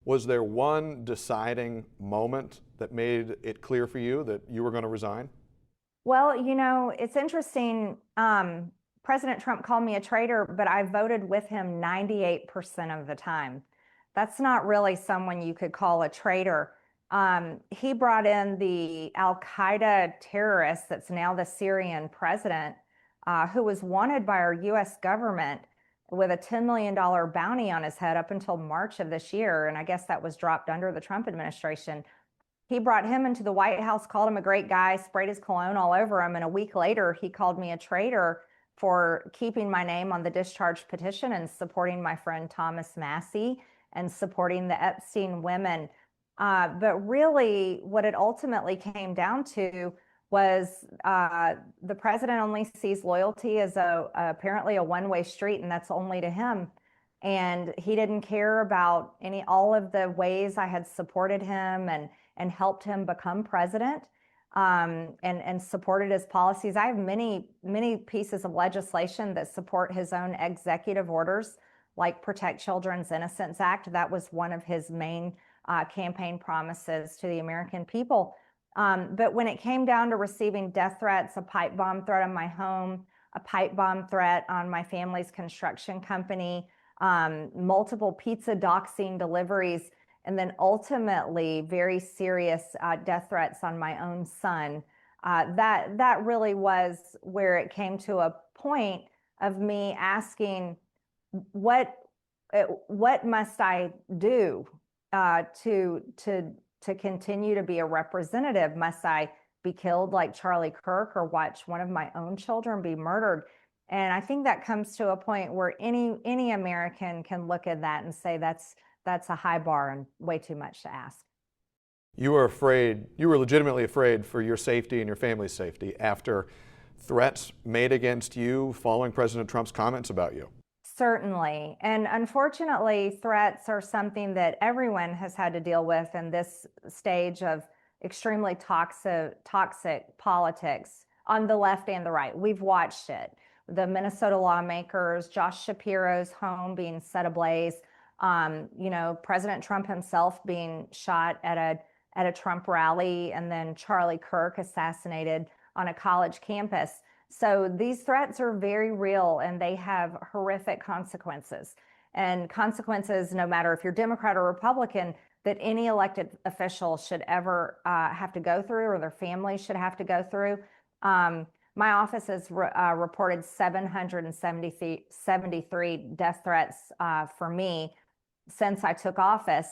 Was there one deciding moment that made it clear for you that you were going to resign? Well, it's interesting. President Trump called me a traitor, but I voted with him 98% of the time. That's not really someone you could call a traitor. He brought in the Al-Qaeda terrorist that's now the Syrian president, who was wanted by our U.S. government with a $10 million bounty on his head up until March of this year. And I guess that was dropped under the Trump administration. He brought him into the White House, called him a great guy, sprayed his cologne all over him. And a week later, he called me a traitor for keeping my name on the discharge petition and supporting my friend Thomas Massie and supporting the Epstein women. But really, what it ultimately came down to was the president only sees loyalty as apparently a one-way street, and that's only to him. And he didn't care about all of the ways I had supported him and helped him become president, and supported his policies. I have many pieces of legislation that support his own executive orders, like Protect Children's Innocence Act. That was one of his main campaign promises to the American people. But when it came down to receiving death threats, a pipe bomb threat on my home, a pipe bomb threat on my family's construction company, multiple pizza doxing deliveries, and then ultimately very serious death threats on my own son, that really was where it came to a point of me asking, what must I do to continue to be a representative? Must I be killed like Charlie Kirk or watch one of my own children be murdered? And I think that comes to a point where any American can look at that and say that's a high bar and way too much to ask. You were afraid, you were legitimately afraid for your safety and your family's safety after threats made against you following President Trump's comments about you. Certainly. And unfortunately, threats are something that everyone has had to deal with in this stage of extremely toxic politics on the left and the right. We've watched it. The Minnesota lawmakers, Josh Shapiro's home being set ablaze, President Trump himself being shot at a Trump rally, and then Charlie Kirk assassinated on a college campus. So these threats are very real, and they have horrific consequences. And consequences, no matter if you're Democrat or Republican, that any elected official should ever have to go through, or their family should have to go through. My office has reported 773 death threats for me since I took office.